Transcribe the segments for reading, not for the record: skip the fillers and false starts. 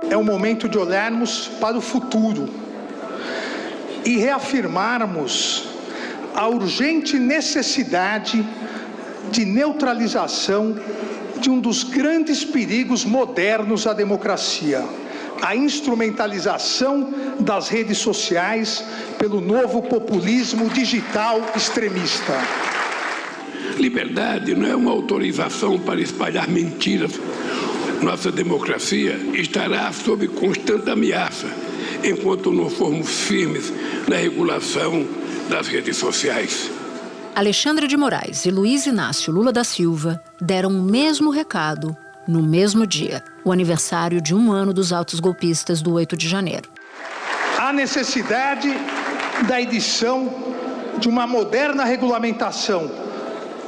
é o momento de olharmos para o futuro e reafirmarmos a urgente necessidade de neutralização de um dos grandes perigos modernos à democracia, a instrumentalização das redes sociais pelo novo populismo digital extremista. Liberdade não é uma autorização para espalhar mentiras. Nossa democracia estará sob constante ameaça enquanto não formos firmes na regulação das redes sociais. Alexandre de Moraes e Luiz Inácio Lula da Silva deram o mesmo recado no mesmo dia, o aniversário de 1 ano dos atos golpistas do 8 de janeiro. Há necessidade da edição de uma moderna regulamentação,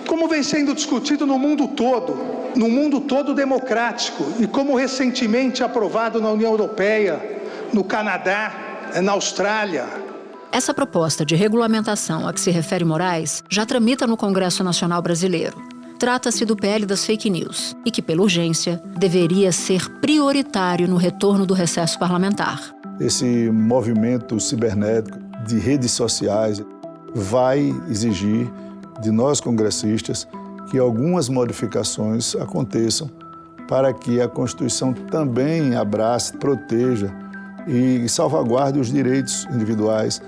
como vem sendo discutido no mundo todo democrático, e como recentemente aprovado na União Europeia, no Canadá, na Austrália. Essa proposta de regulamentação a que se refere Moraes já tramita no Congresso Nacional Brasileiro. Trata-se do PL das fake news e que, pela urgência, deveria ser prioritário no retorno do recesso parlamentar. Esse movimento cibernético de redes sociais vai exigir de nós congressistas que algumas modificações aconteçam para que a Constituição também abrace, proteja e salvaguarde os direitos individuais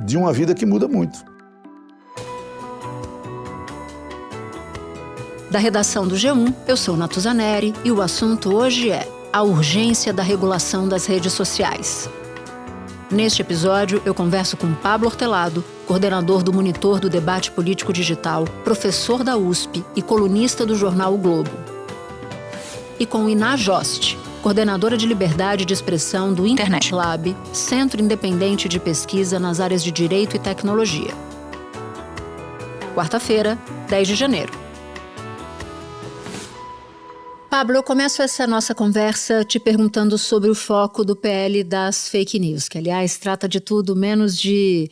de uma vida que muda muito. Da redação do G1, eu sou Natuza Neri e o assunto hoje é a urgência da regulação das redes sociais. Neste episódio, eu converso com Pablo Hortelado, coordenador do Monitor do Debate Político Digital, professor da USP e colunista do jornal O Globo. E com Iná Jost, coordenadora de liberdade de expressão do Internet Lab, Centro Independente de Pesquisa nas áreas de Direito e Tecnologia. Quarta-feira, 10 de janeiro. Pablo, eu começo essa nossa conversa te perguntando sobre o foco do PL das fake news, que, aliás, trata de tudo menos de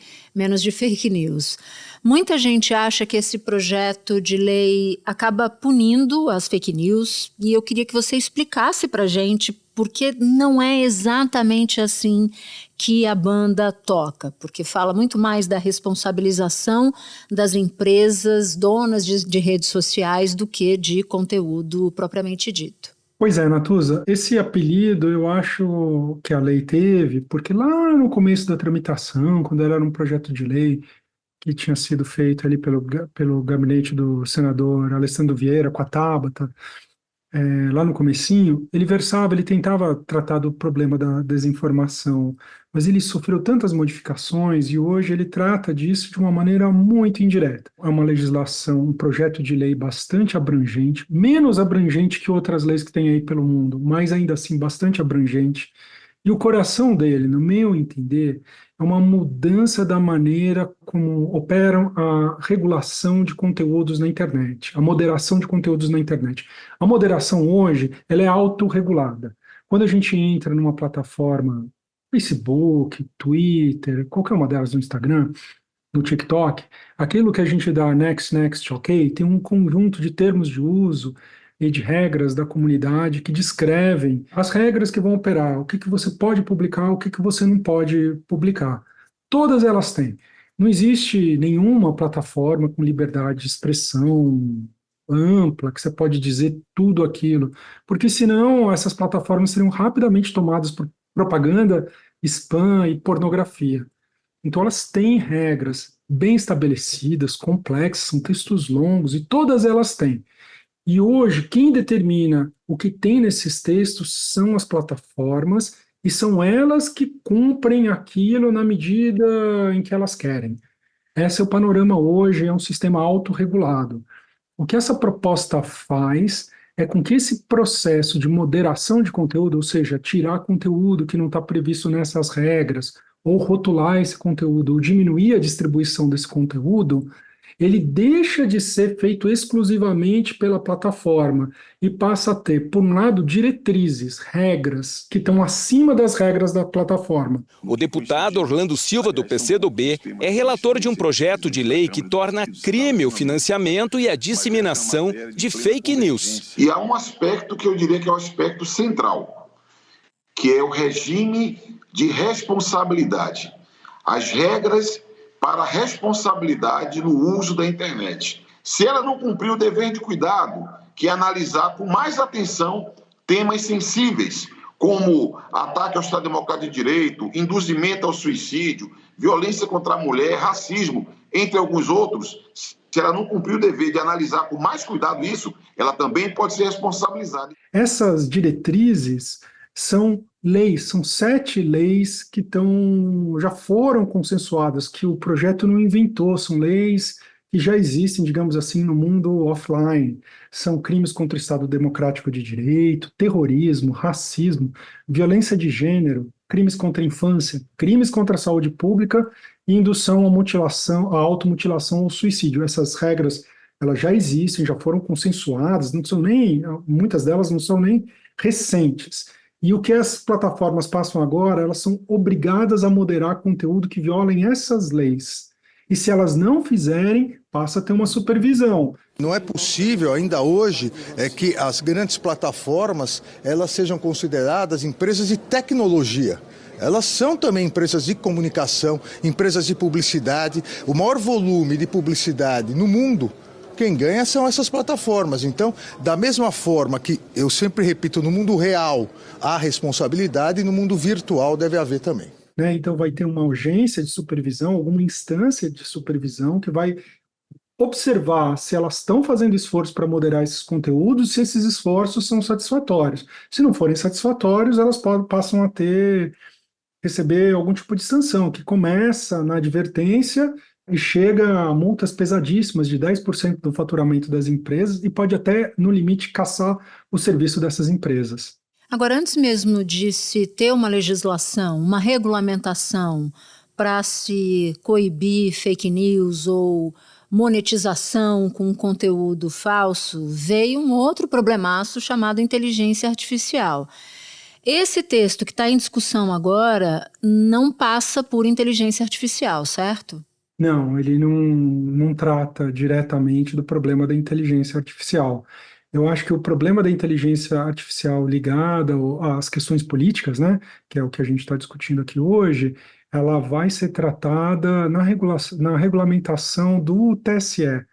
fake news. Muita gente acha que esse projeto de lei acaba punindo as fake news, e eu queria que você explicasse para a gente por que não é exatamente assim que a banda toca, porque fala muito mais da responsabilização das empresas donas de redes sociais do que de conteúdo propriamente dito. Pois é, Natuza, esse apelido eu acho que a lei teve, porque lá no começo da tramitação, quando ela era um projeto de lei que tinha sido feito ali pelo gabinete do senador Alessandro Vieira com a Tabata, lá no comecinho, ele tentava tratar do problema da desinformação, mas ele sofreu tantas modificações e hoje ele trata disso de uma maneira muito indireta. É uma legislação, um projeto de lei bastante abrangente, menos abrangente que outras leis que tem aí pelo mundo, mas ainda assim bastante abrangente. E o coração dele, no meu entender, é uma mudança da maneira como operam a regulação de conteúdos na internet, a moderação de conteúdos na internet. A moderação hoje, ela é autorregulada. Quando a gente entra numa plataforma, Facebook, Twitter, qualquer uma delas no Instagram, no TikTok, aquilo que a gente dá next, ok, tem um conjunto de termos de uso e de regras da comunidade que descrevem as regras que vão operar, o que você pode publicar, o que você não pode publicar. Todas elas têm. Não existe nenhuma plataforma com liberdade de expressão ampla, que você pode dizer tudo aquilo, porque senão essas plataformas seriam rapidamente tomadas por propaganda, spam e pornografia. Então elas têm regras bem estabelecidas, complexas, são textos longos e todas elas têm. E hoje, quem determina o que tem nesses textos são as plataformas e são elas que cumprem aquilo na medida em que elas querem. Esse é o panorama hoje, é um sistema autorregulado. O que essa proposta faz é com que esse processo de moderação de conteúdo, ou seja, tirar conteúdo que não está previsto nessas regras, ou rotular esse conteúdo, ou diminuir a distribuição desse conteúdo, ele deixa de ser feito exclusivamente pela plataforma e passa a ter, por um lado, diretrizes, regras, que estão acima das regras da plataforma. O deputado Orlando Silva, do PCdoB, é relator de um projeto de lei que torna crime o financiamento e a disseminação de fake news. E há um aspecto que eu diria que é o aspecto central, que é o regime de responsabilidade. As regras para a responsabilidade no uso da internet. Se ela não cumprir o dever de cuidado, que é analisar com mais atenção temas sensíveis, como ataque ao Estado Democrático de Direito, induzimento ao suicídio, violência contra a mulher, racismo, entre alguns outros, se ela não cumprir o dever de analisar com mais cuidado isso, ela também pode ser responsabilizada. Essas diretrizes são leis, são 7 leis que já foram consensuadas, que o projeto não inventou, são leis que já existem, digamos assim, no mundo offline. São crimes contra o Estado Democrático de Direito, terrorismo, racismo, violência de gênero, crimes contra a infância, crimes contra a saúde pública e indução à mutilação, à automutilação ou suicídio. Essas regras, elas já existem, já foram consensuadas, muitas delas não são nem recentes. E o que as plataformas passam agora, elas são obrigadas a moderar conteúdo que violem essas leis. E se elas não fizerem, passa a ter uma supervisão. Não é possível ainda hoje que as grandes plataformas elas sejam consideradas empresas de tecnologia. Elas são também empresas de comunicação, empresas de publicidade. O maior volume de publicidade no mundo, quem ganha são essas plataformas. Então, da mesma forma que eu sempre repito, no mundo real há responsabilidade, no mundo virtual deve haver também. Então vai ter uma urgência de supervisão, alguma instância de supervisão que vai observar se elas estão fazendo esforço para moderar esses conteúdos, se esses esforços são satisfatórios. Se não forem satisfatórios, elas passam a receber algum tipo de sanção, que começa na advertência e chega a multas pesadíssimas de 10% do faturamento das empresas e pode até, no limite, caçar o serviço dessas empresas. Agora, antes mesmo de se ter uma legislação, uma regulamentação para se coibir fake news ou monetização com conteúdo falso, veio um outro problemaço chamado inteligência artificial. Esse texto que está em discussão agora não passa por inteligência artificial, certo? Não, ele não trata diretamente do problema da inteligência artificial. Eu acho que o problema da inteligência artificial ligada às questões políticas, né, que é o que a gente está discutindo aqui hoje, ela vai ser tratada na regulamentação do TSE.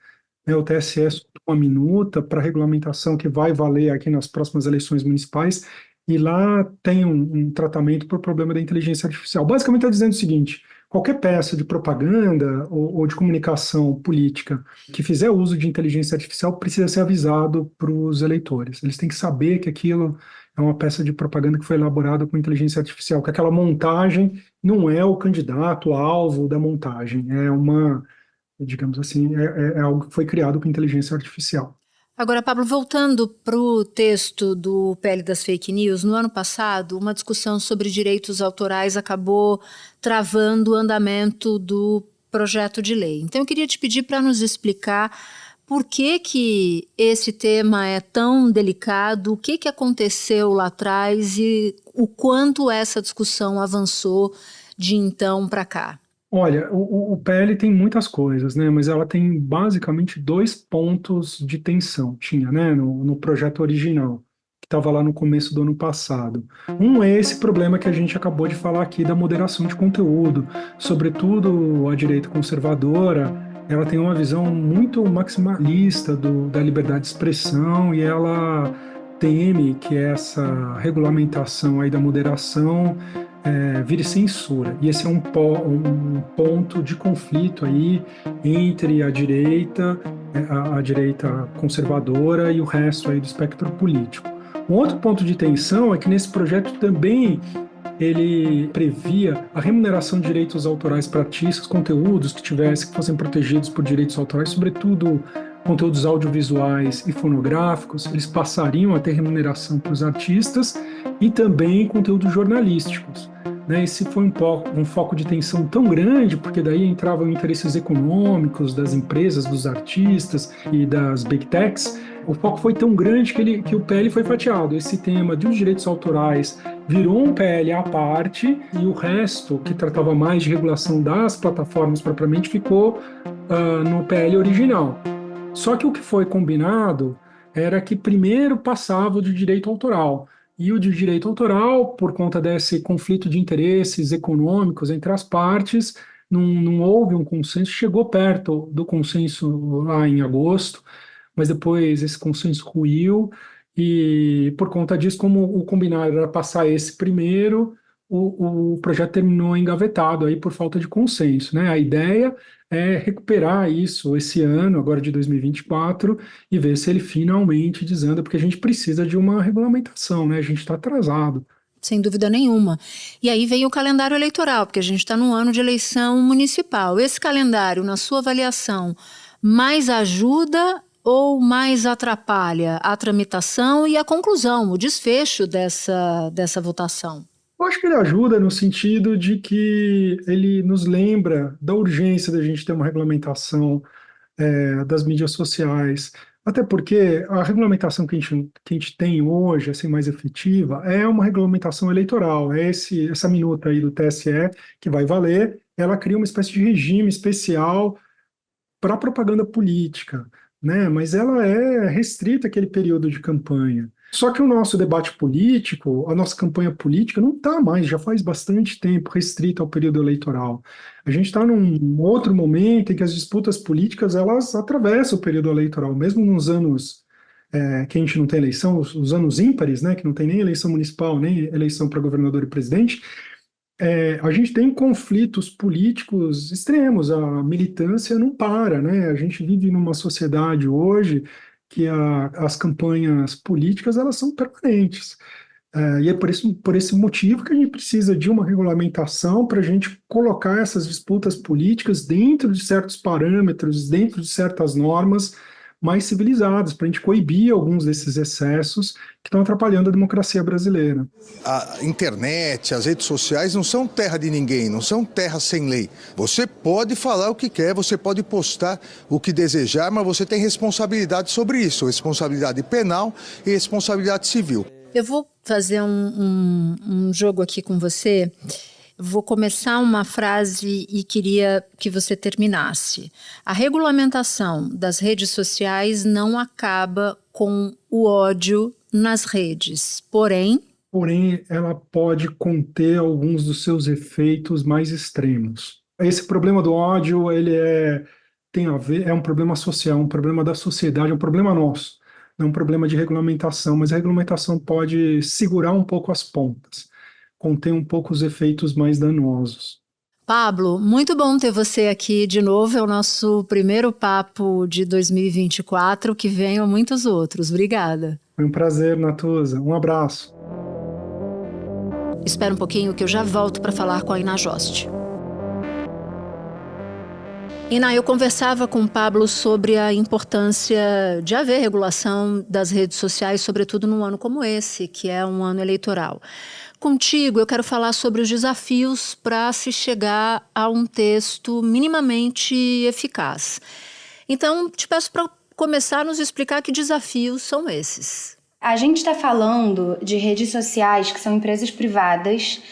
O TSE soltou uma minuta para a regulamentação que vai valer aqui nas próximas eleições municipais, e lá tem um tratamento para o problema da inteligência artificial. Basicamente está dizendo o seguinte: qualquer peça de propaganda ou de comunicação política que fizer uso de inteligência artificial precisa ser avisado para os eleitores. Eles têm que saber que aquilo é uma peça de propaganda que foi elaborada com inteligência artificial, que aquela montagem não é o candidato alvo da montagem, é digamos assim, é algo que foi criado com inteligência artificial. Agora, Pablo, voltando para o texto do PL das Fake News, no ano passado, uma discussão sobre direitos autorais acabou travando o andamento do projeto de lei. Então, eu queria te pedir para nos explicar por que esse tema é tão delicado, o que aconteceu lá atrás e o quanto essa discussão avançou de então para cá. Olha, o PL tem muitas coisas, né? Mas ela tem basicamente 2 pontos de tensão, né? No projeto original, que estava lá no começo do ano passado. Um é esse problema que a gente acabou de falar aqui da moderação de conteúdo, sobretudo a direita conservadora. Ela tem uma visão muito maximalista da liberdade de expressão e ela teme que essa regulamentação aí da moderação vire censura. E esse é um ponto de conflito aí entre a direita conservadora e o resto aí do espectro político. Um outro ponto de tensão é que nesse projeto também ele previa a remuneração de direitos autorais para artistas, conteúdos que fossem protegidos por direitos autorais, sobretudo conteúdos audiovisuais e fonográficos, eles passariam a ter remuneração para os artistas e também conteúdos jornalísticos. Esse foi um foco de tensão tão grande, porque daí entravam interesses econômicos das empresas, dos artistas e das big techs. O foco foi tão grande que o PL foi fatiado. Esse tema dos direitos autorais virou um PL à parte e o resto, que tratava mais de regulação das plataformas propriamente, ficou no PL original. Só que o que foi combinado era que primeiro passava o de direito autoral E o de direito autoral, por conta desse conflito de interesses econômicos entre as partes, não houve um consenso, chegou perto do consenso lá em agosto, mas depois esse consenso ruiu, e por conta disso, como o combinado era passar esse primeiro, o projeto terminou engavetado aí por falta de consenso, né? A ideia é recuperar isso esse ano, agora de 2024, e ver se ele finalmente desanda, porque a gente precisa de uma regulamentação, né? A gente está atrasado. Sem dúvida nenhuma. E aí vem o calendário eleitoral, porque a gente está num ano de eleição municipal. Esse calendário, na sua avaliação, mais ajuda ou mais atrapalha a tramitação e a conclusão, o desfecho dessa votação? Eu acho que ele ajuda no sentido de que ele nos lembra da urgência da gente ter uma regulamentação das mídias sociais, até porque a regulamentação que a gente tem hoje, assim, mais efetiva, é uma regulamentação eleitoral, essa minuta aí do TSE que vai valer, ela cria uma espécie de regime especial para propaganda política, né? Mas ela é restrita àquele período de campanha. Só que o nosso debate político, a nossa campanha política, não está mais, já faz bastante tempo, restrita ao período eleitoral. A gente está num outro momento em que as disputas políticas elas atravessam o período eleitoral, mesmo nos anos que a gente não tem eleição, os anos ímpares, né, que não tem nem eleição municipal, nem eleição para governador e presidente, a gente tem conflitos políticos extremos, a militância não para, né? A gente vive numa sociedade hoje que as campanhas políticas elas são permanentes. E é por esse motivo que a gente precisa de uma regulamentação para a gente colocar essas disputas políticas dentro de certos parâmetros, dentro de certas normas mais civilizadas, para a gente coibir alguns desses excessos que estão atrapalhando a democracia brasileira. A internet, as redes sociais não são terra de ninguém, não são terra sem lei. Você pode falar o que quer, você pode postar o que desejar, mas você tem responsabilidade sobre isso, responsabilidade penal e responsabilidade civil. Eu vou fazer um jogo aqui com você. Vou começar uma frase e queria que você terminasse. A regulamentação das redes sociais não acaba com o ódio nas redes, porém, ela pode conter alguns dos seus efeitos mais extremos. Esse problema do ódio, tem a ver, é um problema social, um problema da sociedade, é um problema nosso, não é um problema de regulamentação, mas a regulamentação pode segurar um pouco as pontas, conter um pouco os efeitos mais danosos. Pablo, muito bom ter você aqui de novo, é o nosso primeiro papo de 2024, que venham muitos outros. Obrigada. Foi um prazer, Natuza. Um abraço. Espera um pouquinho que eu já volto para falar com a Iná Jost. Iná, eu conversava com o Pablo sobre a importância de haver regulação das redes sociais, sobretudo num ano como esse, que é um ano eleitoral. Contigo, eu quero falar sobre os desafios para se chegar a um texto minimamente eficaz. Então, te peço para começar a nos explicar que desafios são esses. A gente está falando de redes sociais que são empresas privadas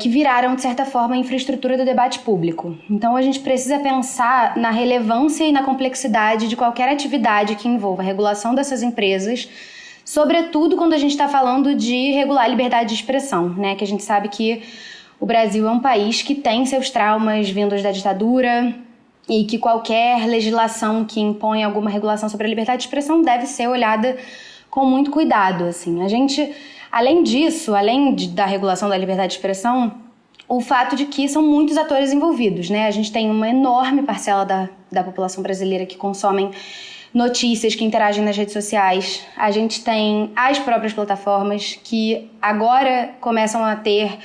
que viraram, de certa forma, a infraestrutura do debate público. Então, a gente precisa pensar na relevância e na complexidade de qualquer atividade que envolva a regulação dessas empresas, sobretudo quando a gente está falando de regular a liberdade de expressão, né? Que a gente sabe que o Brasil é um país que tem seus traumas vindos da ditadura e que qualquer legislação que impõe alguma regulação sobre a liberdade de expressão deve ser olhada com muito cuidado, assim. A gente, além disso, da regulação da liberdade de expressão, o fato de que são muitos atores envolvidos, né? A gente tem uma enorme parcela da população brasileira que consomem notícias, que interagem nas redes sociais. A gente tem as próprias plataformas que agora começam a ter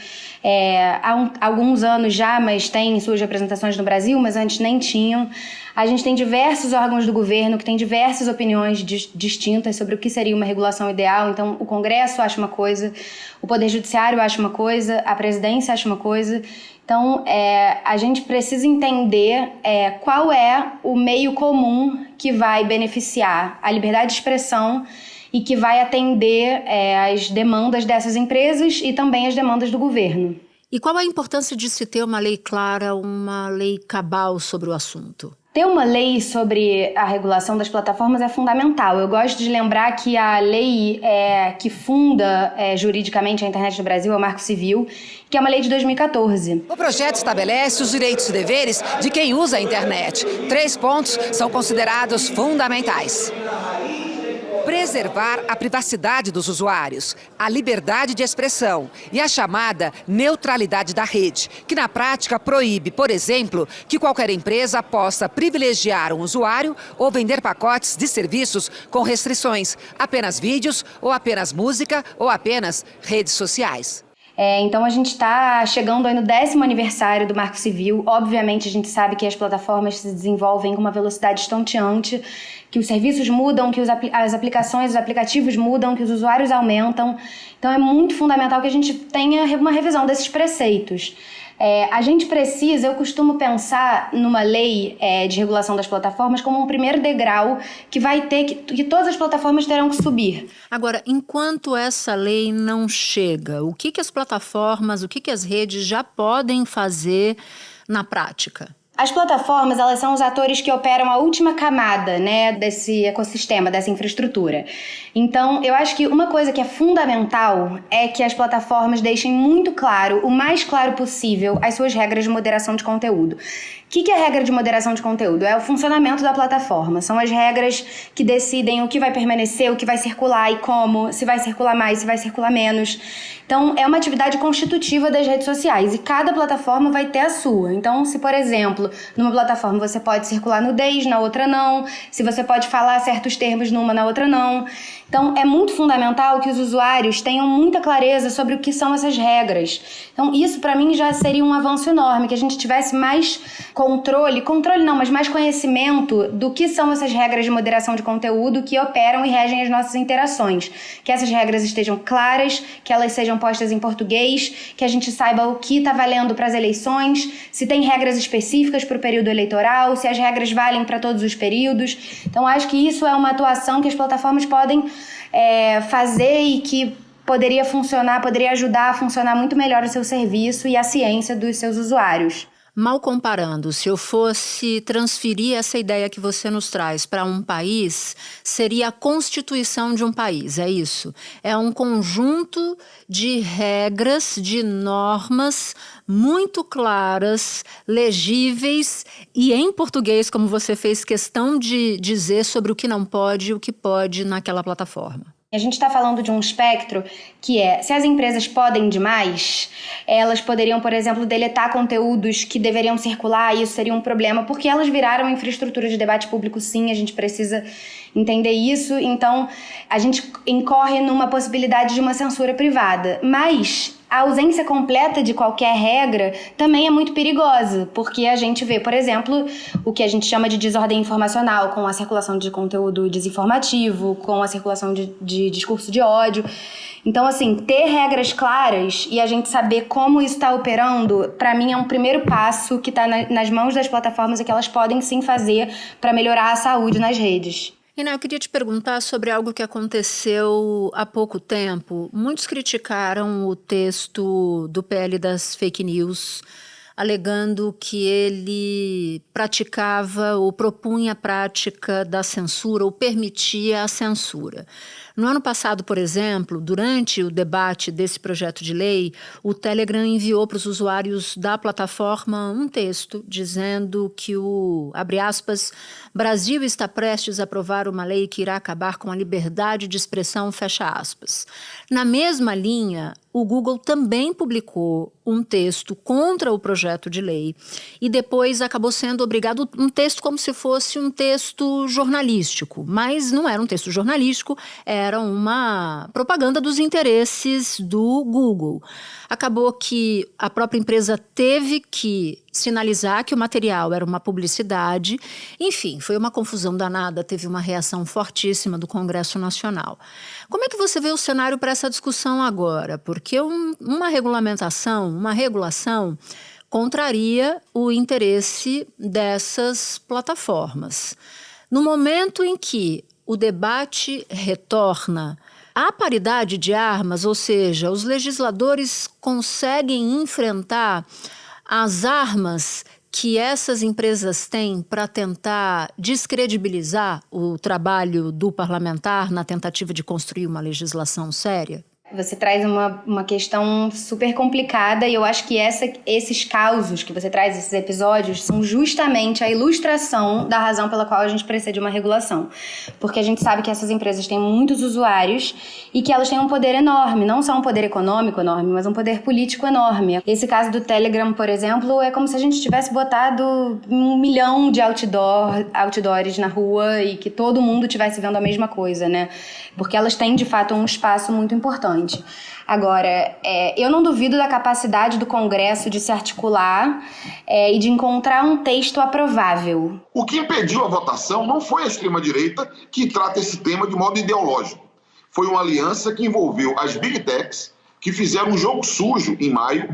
há alguns anos já, mas têm suas representações no Brasil, mas antes nem tinham. A gente tem diversos órgãos do governo que têm diversas opiniões distintas sobre o que seria uma regulação ideal. Então, o Congresso acha uma coisa, o Poder Judiciário acha uma coisa, a Presidência acha uma coisa. Então, a gente precisa entender qual é o meio comum que vai beneficiar a liberdade de expressão e que vai atender as demandas dessas empresas e também as demandas do governo. E qual a importância de se ter uma lei clara, uma lei cabal sobre o assunto? Ter uma lei sobre a regulação das plataformas é fundamental. Eu gosto de lembrar que a lei que funda juridicamente a internet no Brasil é o Marco Civil, que é uma lei de 2014. O projeto estabelece os direitos e deveres de quem usa a internet. 3 pontos são considerados fundamentais. Preservar a privacidade dos usuários, a liberdade de expressão e a chamada neutralidade da rede, que na prática proíbe, por exemplo, que qualquer empresa possa privilegiar um usuário ou vender pacotes de serviços com restrições, apenas vídeos ou apenas música ou apenas redes sociais. Então a gente está chegando aí no 10º aniversário do Marco Civil. Obviamente a gente sabe que as plataformas se desenvolvem com uma velocidade estonteante, que os serviços mudam, que as aplicações, os aplicativos mudam, que os usuários aumentam. Então é muito fundamental que a gente tenha uma revisão desses preceitos. A gente precisa, eu costumo pensar numa lei de regulação das plataformas como um primeiro degrau que vai ter que todas as plataformas terão que subir. Agora, enquanto essa lei não chega, o que as plataformas, o que as redes já podem fazer na prática? As plataformas, elas são os atores que operam a última camada, né, desse ecossistema, dessa infraestrutura. Então, eu acho que uma coisa que é fundamental é que as plataformas deixem muito claro, o mais claro possível, as suas regras de moderação de conteúdo. O que é regra de moderação de conteúdo? É o funcionamento da plataforma. São as regras que decidem o que vai permanecer, o que vai circular e como, se vai circular mais, se vai circular menos. Então, é uma atividade constitutiva das redes sociais e cada plataforma vai ter a sua. Então, se, por exemplo, numa plataforma você pode circular nudez, na outra não. Se você pode falar certos termos numa, na outra não. Então, é muito fundamental que os usuários tenham muita clareza sobre o que são essas regras. Então, isso para mim já seria um avanço enorme, que a gente tivesse mais controle não, mas mais conhecimento do que são essas regras de moderação de conteúdo que operam e regem as nossas interações. Que essas regras estejam claras, que elas sejam postas em português, que a gente saiba o que está valendo para as eleições, se tem regras específicas para o período eleitoral, se as regras valem para todos os períodos. Então, acho que isso é uma atuação que as plataformas podem fazer e que poderia ajudar a funcionar muito melhor o seu serviço e a ciência dos seus usuários. Mal comparando, se eu fosse transferir essa ideia que você nos traz para um país, seria a constituição de um país, é isso? É um conjunto de regras, de normas muito claras, legíveis e em português, como você fez questão de dizer sobre o que não pode e o que pode naquela plataforma. A gente está falando de um espectro que se as empresas podem demais, elas poderiam, por exemplo, deletar conteúdos que deveriam circular, e isso seria um problema, porque elas viraram infraestrutura de debate público, sim, a gente precisa entender isso. Então, a gente incorre numa possibilidade de uma censura privada, mas a ausência completa de qualquer regra também é muito perigosa, porque a gente vê, por exemplo, o que a gente chama de desordem informacional, com a circulação de conteúdo desinformativo, com a circulação de discurso de ódio. Então, assim, ter regras claras e a gente saber como isso está operando, para mim é um primeiro passo que está nas mãos das plataformas e que elas podem sim fazer para melhorar a saúde nas redes. Iná, eu queria te perguntar sobre algo que aconteceu há pouco tempo. Muitos criticaram o texto do PL das fake news, alegando que ele praticava ou propunha a prática da censura ou permitia a censura. No ano passado, por exemplo, durante o debate desse projeto de lei, o Telegram enviou para os usuários da plataforma um texto dizendo que abre aspas, Brasil está prestes a aprovar uma lei que irá acabar com a liberdade de expressão, fecha aspas. Na mesma linha, o Google também publicou um texto contra o projeto de lei e depois acabou sendo obrigado um texto como se fosse um texto jornalístico, mas não era um texto jornalístico, era uma propaganda dos interesses do Google. Acabou que a própria empresa teve que sinalizar que o material era uma publicidade. Enfim, foi uma confusão danada, teve uma reação fortíssima do Congresso Nacional. Como é que você vê o cenário para essa discussão agora? Porque uma regulação contraria o interesse dessas plataformas. No momento em que o debate retorna à paridade de armas, ou seja, os legisladores conseguem enfrentar as armas que essas empresas têm para tentar descredibilizar o trabalho do parlamentar na tentativa de construir uma legislação séria? Você traz uma questão super complicada e eu acho que esses causos que você traz, esses episódios, são justamente a ilustração da razão pela qual a gente precisa de uma regulação. Porque a gente sabe que essas empresas têm muitos usuários e que elas têm um poder enorme, não só um poder econômico enorme, mas um poder político enorme. Esse caso do Telegram, por exemplo, é como se a gente tivesse botado 1 milhão de outdoors na rua e que todo mundo estivesse vendo a mesma coisa, né? Porque elas têm, de fato, um espaço muito importante. Agora, eu não duvido da capacidade do Congresso de se articular e de encontrar um texto aprovável. O que impediu a votação não foi a extrema-direita que trata esse tema de modo ideológico. Foi uma aliança que envolveu as Big Techs, que fizeram um jogo sujo em maio,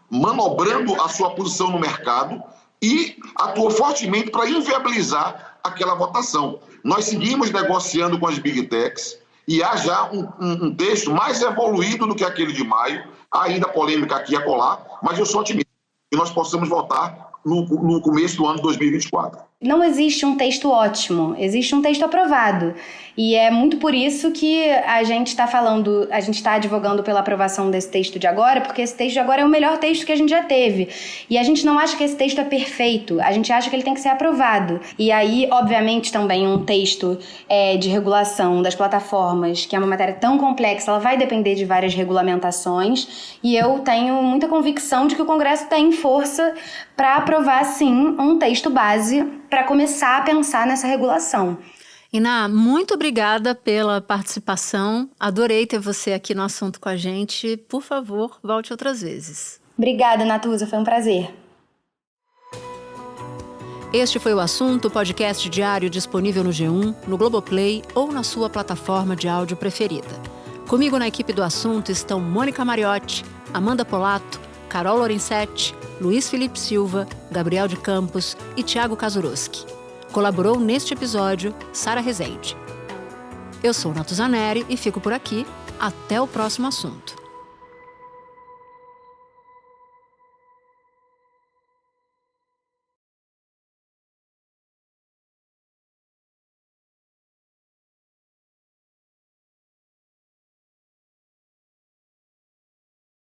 manobrando a sua posição no mercado e atuou fortemente para inviabilizar aquela votação. Nós seguimos negociando com as Big Techs, e há já um texto mais evoluído do que aquele de maio, há ainda polêmica aqui e acolá, mas eu sou otimista que nós possamos votar no começo do ano de 2024. Não existe um texto ótimo, existe um texto aprovado. E é muito por isso que a gente está advogando pela aprovação desse texto de agora, porque esse texto de agora é o melhor texto que a gente já teve. E a gente não acha que esse texto é perfeito, a gente acha que ele tem que ser aprovado. E aí, obviamente, também um texto de regulação das plataformas, que é uma matéria tão complexa, ela vai depender de várias regulamentações. E eu tenho muita convicção de que o Congresso tem força para aprovar, sim, um texto base para começar a pensar nessa regulação. Iná, muito obrigada pela participação. Adorei ter você aqui no assunto com a gente. Por favor, volte outras vezes. Obrigada, Natuza. Foi um prazer. Este foi o Assunto, podcast diário disponível no G1, no Globoplay ou na sua plataforma de áudio preferida. Comigo na equipe do Assunto estão Mônica Mariotti, Amanda Polato, Carol Lorenzetti, Luiz Felipe Silva, Gabriel de Campos e Thiago Kazuroski. Colaborou neste episódio Sara Rezende. Eu sou Natuza Neri e fico por aqui. Até o próximo assunto.